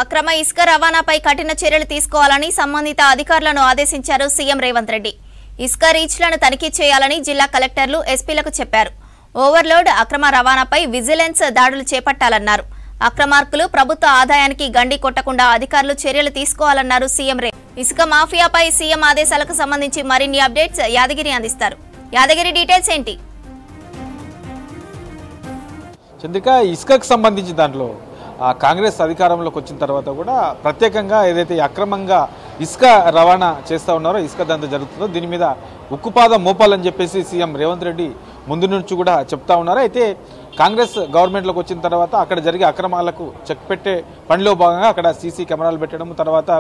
అక్రమ ఇసుక రవాణాపై కఠిన చర్యలు తీసుకోవాలని సంబంధిత అధికారులను ఆదేశించారు సీఎం రేవంత్ రెడ్డి. ఇసుక రీచ్లను తనిఖీ చేయాలని జిల్లా కలెక్టర్లు ఎస్పీలకు చెప్పారు. ఓవర్లోడ్ అక్రమ రవాణాపై విజిలెన్స్ దాడులు చేపట్టాలన్నారు. అక్రమార్కులు ప్రభుత్వ ఆదాయానికి గండి కొట్టకుండా అధికారులు చర్యలు తీసుకోవాలన్నారు సీఎం రేవంత్. ఇసుక మాఫియాపై సీఎం ఆదేశాలకు సంబంధించి మరిన్ని అప్డేట్స్ యాదగిరి అందిస్తారు. యాదగిరి డీటెయిల్స్ ఏంటి? చంద్రిక, ఇసుకకు సంబంధించి దాంట్లో కాంగ్రెస్ అధికారంలోకి వచ్చిన తర్వాత కూడా ప్రత్యేకంగా ఏదైతే అక్రమంగా ఇసుక రవాణా చేస్తూ ఉన్నారో, ఇసుక దందా జరుగుతుందో దీని మీద ఉక్కుపాదం మోపాలని చెప్పేసి సీఎం రేవంత్ రెడ్డి ముందు నుంచి కూడా చెప్తా ఉన్నారు. అయితే కాంగ్రెస్ గవర్నమెంట్లోకి వచ్చిన తర్వాత అక్కడ జరిగే అక్రమాలకు చెక్ పెట్టే పనిలో భాగంగా అక్కడ సీసీ కెమెరాలు పెట్టడం, తర్వాత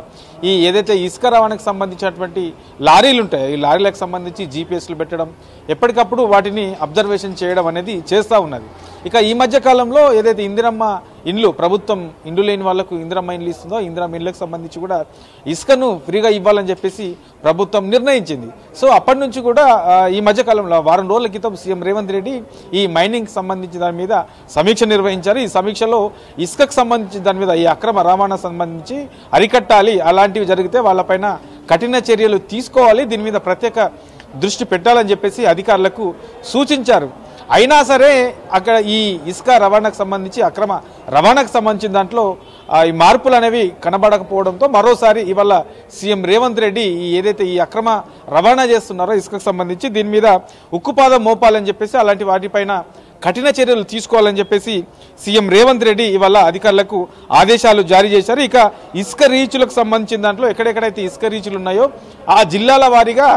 ఈ ఏదైతే ఇసుక రవాణాకు సంబంధించినటువంటి లారీలు ఉంటాయో ఈ లారీలకు సంబంధించి జీపీఎస్లు పెట్టడం, ఎప్పటికప్పుడు వాటిని అబ్జర్వేషన్ చేయడం అనేది చేస్తూ ఉన్నది. ఇక ఈ మధ్య కాలంలో ఏదైతే ఇందిరమ్మ ఇండ్లు, ప్రభుత్వం ఇండ్లు లేని వాళ్లకు ఇందిరమ్మ ఇండ్లు ఇస్తుందో ఇందిరమ్మ ఇండ్లకు సంబంధించి కూడా ఇసుకను ఫ్రీగా ఇవ్వాలని చెప్పేసి ప్రభుత్వం నిర్ణయించింది. సో అప్పటి నుంచి కూడా ఈ మధ్య కాలంలో వారం రోజుల క్రితం సీఎం రేవంత్ రెడ్డి ఈ మైనింగ్ సంబంధించిన దాని మీద సమీక్ష నిర్వహించారు. ఈ సమీక్షలో ఇసుకకు సంబంధించిన దాని మీద ఈ అక్రమ రవాణా సంబంధించి అరికట్టాలి, అలాంటివి జరిగితే వాళ్ళపైన కఠిన చర్యలు తీసుకోవాలి, దీని మీద ప్రత్యేక దృష్టి పెట్టాలని చెప్పేసి అధికారులకు సూచించారు. అయినా సరే అక్కడ ఈ ఇసుక రవాణాకు సంబంధించి అక్రమ రవాణాకు సంబంధించిన దాంట్లో ఈ మార్పులు అనేవి కనబడకపోవడంతో మరోసారి ఇవాళ సీఎం రేవంత్ రెడ్డి ఏదైతే ఈ అక్రమ రవాణా చేస్తున్నారో ఇసుకకు సంబంధించి దీని మీద ఉక్కుపాదం మోపాలని చెప్పేసి అలాంటి వాటిపైన కఠిన చర్యలు తీసుకోవాలని చెప్పేసి సీఎం రేవంత్ రెడ్డి ఇవాళ అధికారులకు ఆదేశాలు జారీ చేశారు. ఇక ఇసుక రీచులకు సంబంధించిన దాంట్లో ఎక్కడెక్కడైతే ఇసుక రీచులు ఉన్నాయో ఆ జిల్లాల వారీగా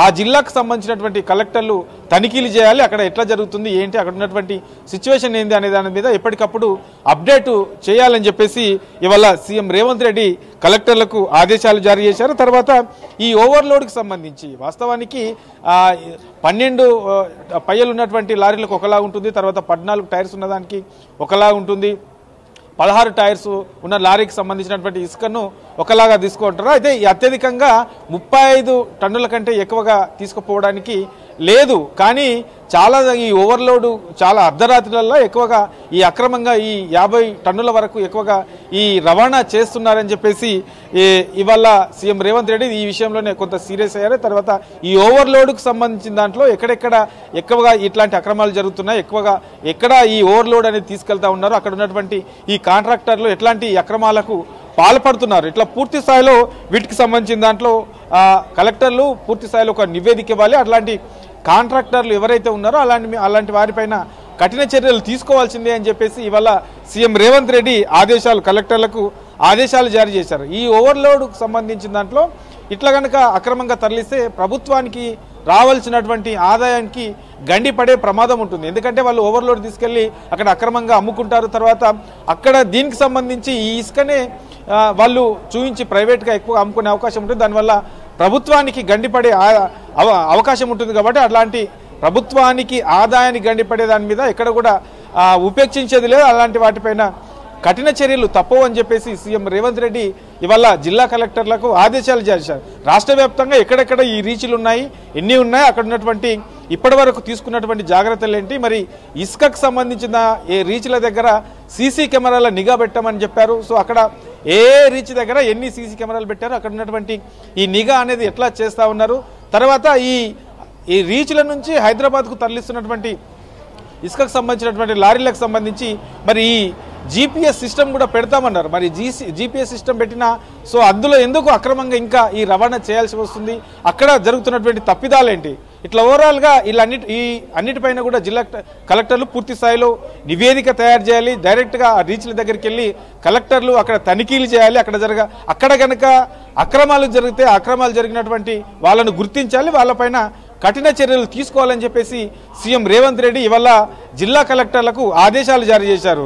ఆ జిల్లాకు సంబంధించినటువంటి కలెక్టర్లు తనిఖీలు చేయాలి. అక్కడ ఎట్లా జరుగుతుంది ఏంటి, అక్కడ ఉన్నటువంటి సిచ్యువేషన్ ఏంటి అనే దాని మీద ఎప్పటికప్పుడు అప్డేట్ చేయాలని చెప్పేసి ఇవాళ సీఎం రేవంత్ రెడ్డి కలెక్టర్లకు ఆదేశాలు జారీ చేశారు. తర్వాత ఈ ఓవర్లోడ్కి సంబంధించి వాస్తవానికి 12 పయ్యలు ఉన్నటువంటి లారీలకు ఒకలా ఉంటుంది, తర్వాత 14 టైర్స్ ఉన్నదానికి ఒకలా ఉంటుంది, 16 టైర్స్ ఉన్న లారీకి సంబంధించినటువంటి ఇసుకను ఒకలాగా తీసుకుంటారు. అయితే అత్యధికంగా 35 టన్నుల కంటే ఎక్కువగా తీసుకుపోవడానికి లేదు. కానీ చాలా ఈ ఓవర్లోడ్ చాలా అర్ధరాత్రులలో ఎక్కువగా ఈ అక్రమంగా ఈ 50 టన్నుల వరకు ఎక్కువగా ఈ రవాణా చేస్తున్నారని చెప్పేసి ఇవాళ సీఎం రేవంత్ రెడ్డి ఈ విషయంలోనే కొంత సీరియస్ అయ్యారు. తర్వాత ఈ ఓవర్లోడ్కు సంబంధించిన దాంట్లో ఎక్కడెక్కడ ఎక్కువగా ఇట్లాంటి అక్రమాలు జరుగుతున్నాయి, ఎక్కువగా ఎక్కడ ఈ ఓవర్లోడ్ అనేది తీసుకెళ్తా ఉన్నారు, అక్కడ ఉన్నటువంటి ఈ కాంట్రాక్టర్లు ఎట్లాంటి అక్రమాలకు పాల్పడుతున్నారు, ఇట్లా పూర్తి స్థాయిలో వీటికి సంబంధించిన దాంట్లో కలెక్టర్లు పూర్తి స్థాయిలో ఒక నివేదిక ఇవ్వాలి. అట్లాంటి కాంట్రాక్టర్లు ఎవరైతే ఉన్నారో అలాంటి వారిపైన కఠిన చర్యలు తీసుకోవాల్సిందే అని చెప్పేసి ఇవాళ సీఎం రేవంత్ రెడ్డి కలెక్టర్లకు ఆదేశాలు జారీ చేశారు. ఈ ఓవర్లోడ్కు సంబంధించిన దాంట్లో ఇట్లా కనుక అక్రమంగా తరలిస్తే ప్రభుత్వానికి రావాల్సినటువంటి ఆదాయానికి గండి పడే ప్రమాదం ఉంటుంది. ఎందుకంటే వాళ్ళు ఓవర్లోడ్ తీసుకెళ్లి అక్కడ అక్రమంగా అమ్ముకుంటారు. తర్వాత అక్కడ దీనికి సంబంధించి ఈ ఇసుకనే వాళ్ళు చూపించి ప్రైవేట్గా ఎక్కువ అమ్ముకునే అవకాశం ఉంటుంది. దానివల్ల ప్రభుత్వానికి గండిపడే అవకాశం ఉంటుంది. కాబట్టి అట్లాంటి ప్రభుత్వానికి ఆదాయానికి గండిపడే దాని మీద ఎక్కడ కూడా ఉపేక్షించేది లేదు. అలాంటి వాటిపైన కఠిన చర్యలు తప్పవు అని చెప్పేసి సీఎం రేవంత్ రెడ్డి ఇవాళ జిల్లా కలెక్టర్లకు ఆదేశాలు జారీ చేశారు. రాష్ట్ర వ్యాప్తంగా ఎక్కడెక్కడ ఈ రీచ్లు ఉన్నాయి, ఎన్ని ఉన్నాయి, అక్కడ ఉన్నటువంటి ఇప్పటి వరకు తీసుకున్నటువంటి జాగ్రత్తలు ఏంటి, మరి ఇసుకకు సంబంధించిన ఏ రీచ్ల దగ్గర సీసీ కెమెరాల నిఘా పెట్టమని చెప్పారు. సో అక్కడ ఏ రీచ్ దగ్గర ఎన్ని సీసీ కెమెరాలు పెట్టారు, అక్కడ ఉన్నటువంటి ఈ నిఘా అనేది ఎట్లా చేస్తూ ఉన్నారు, తర్వాత ఈ రీచ్ల నుంచి హైదరాబాద్కు తరలిస్తున్నటువంటి ఇసుకకు సంబంధించినటువంటి లారీలకు సంబంధించి మరి ఈ జీపీఎస్ సిస్టమ్ కూడా పెడతామన్నారు. మరి జీపీఎస్ సిస్టమ్ పెట్టినా సో అందులో ఎందుకు అక్రమంగా ఇంకా ఈ రవాణా చేయాల్సి వస్తుంది, అక్కడ జరుగుతున్నటువంటి తప్పిదాలేంటి, ఇట్లా ఓవరాల్గా అన్నిటిపైన కూడా జిల్లా కలెక్టర్లు పూర్తి స్థాయిలో నివేదిక తయారు చేయాలి. డైరెక్ట్గా ఆ రీచ్ల దగ్గరికి వెళ్ళి కలెక్టర్లు అక్కడ తనిఖీలు చేయాలి. అక్కడ కనుక అక్రమాలు జరిగితే అక్రమాలు జరిగినటువంటి వాళ్ళను గుర్తించాలి, వాళ్ళపైన కఠిన చర్యలు తీసుకోవాలని చెప్పేసి సీఎం రేవంత్ రెడ్డి ఇవాళ జిల్లా కలెక్టర్లకు ఆదేశాలు జారీ చేశారు.